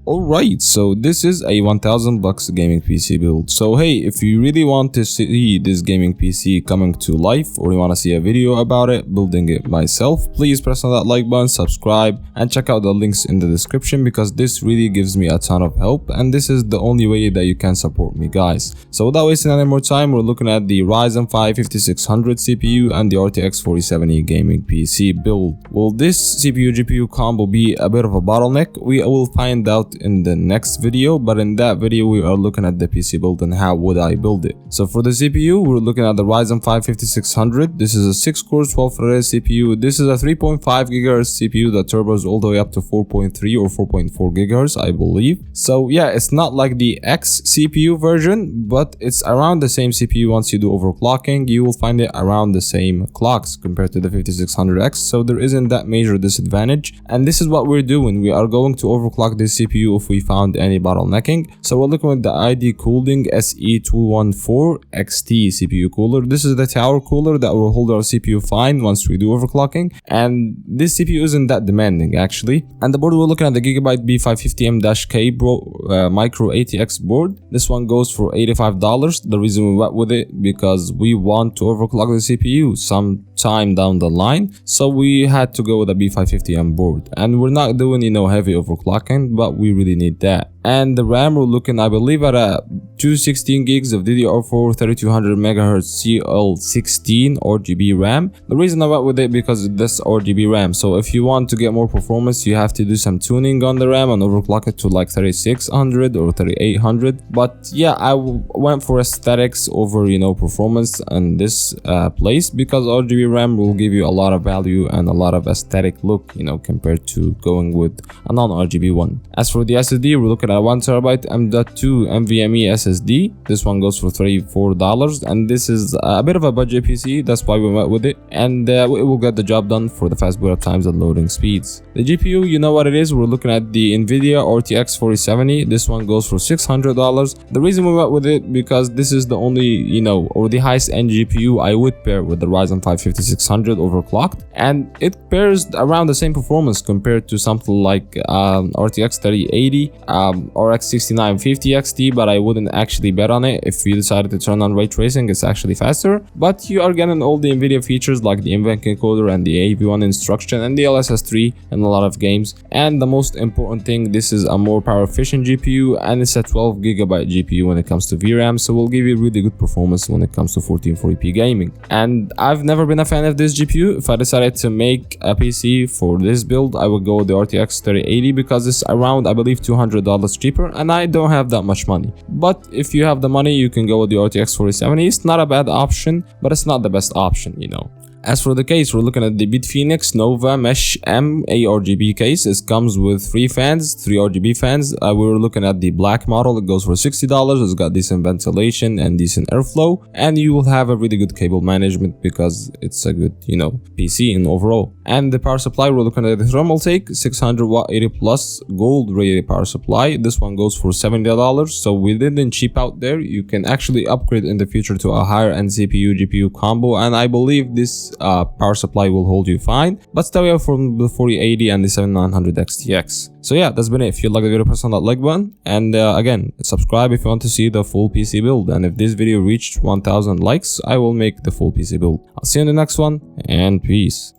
Alright, so this is a $1,000 gaming PC build. So hey, if you really want to see this gaming PC coming to life, or you want to see a video about it, building it myself, please press on that like button, subscribe, and check out the links in the description, because this really gives me a ton of help, and this is the only way that you can support me, guys. So without wasting any more time, we're looking at the Ryzen 5 5600 CPU and the RTX 4070 gaming PC build. Will this CPU GPU combo be a bit of a bottleneck? We will find out in the next video, but in that video we are looking at the PC build and how would I build it. So for the CPU, we're looking at the Ryzen 5 5600. This is a 6-core 12-threaded CPU. This is a 3.5 GHz CPU that turbos all the way up to 4.3 or 4.4 GHz, I believe. So yeah, it's not like the X CPU version, but it's around the same CPU. Once you do overclocking, you will find it around the same clocks compared to the 5600X, so there isn't that major disadvantage. And this is what we're doing. We are going to overclock this CPU if we found any bottlenecking. So we're looking at the ID Cooling SE214 XT CPU cooler. This is the tower cooler that will hold our CPU fine once we do overclocking, and this CPU isn't that demanding actually. And the board, we're looking at the Gigabyte B550M-K micro ATX board. This one goes for $85. The reason we went with it, because we want to overclock the CPU some time down the line, so we had to go with a B550M board, and we're not doing heavy overclocking, but we really need that. And the RAM, we're looking, I believe, at a 216 gigs of DDR4 3200 MHz CL16 RGB RAM. The reason I went with it because this RGB RAM. So if you want to get more performance, you have to do some tuning on the RAM and overclock it to like 3600 or 3800. But yeah, I went for aesthetics over performance in this place, because RGB RAM will give you a lot of value and a lot of aesthetic look compared to going with a non-RGB one. As for the SSD, we're looking at a 1TB M.2 NVMe SSD. This one goes for $34, and this is a bit of a budget PC. That's why we went with it, and it will get the job done for the fast boot up times and loading speeds. The GPU, you know what it is. We're looking at the NVIDIA RTX 4070. This one goes for $600. The reason we went with it, because this is the only or the highest end GPU I would pair with the Ryzen 5 5600 overclocked, and it pairs around the same performance compared to something like RTX 3080 RX 6950 XT, but I wouldn't actually bet on it. If you decided to turn on ray tracing, it's actually faster, but you are getting all the NVIDIA features like the event encoder and the AV1 instruction and the LSS3 in a lot of games. And the most important thing, this is a more power efficient GPU, and it's a 12 GB GPU when it comes to VRAM, so will give you really good performance when it comes to 1440p gaming. And I've never been a fan of this GPU. If I decided to make a PC for this build, I would go with the RTX 3080, because it's around, I believe, $200 cheaper, and I don't have that much money. But if you have the money, you can go with the RTX 4070. It's not a bad option, but it's not the best option. As for the case, we're looking at the BitPhoenix Nova Mesh M ARGB case. It comes with 3 fans, 3 RGB fans. We were looking at the black model. It goes for $60. It's got decent ventilation and decent airflow, and you will have a really good cable management because it's a good, PC in overall. And the power supply, we're looking at the Thermaltake 600 watt 80 plus gold rated power supply. This one goes for $70. So we didn't cheap out there. You can actually upgrade in the future to a higher end CPU GPU combo, and I believe this power supply will hold you fine, but stay away from the 4080 and the 7900 XTX. So yeah, that's been it. If you like the video, press on that like button, and again, subscribe if you want to see the full PC build. And if this video reached 1000 likes, I will make the full PC build. I'll see you in the next one, and peace.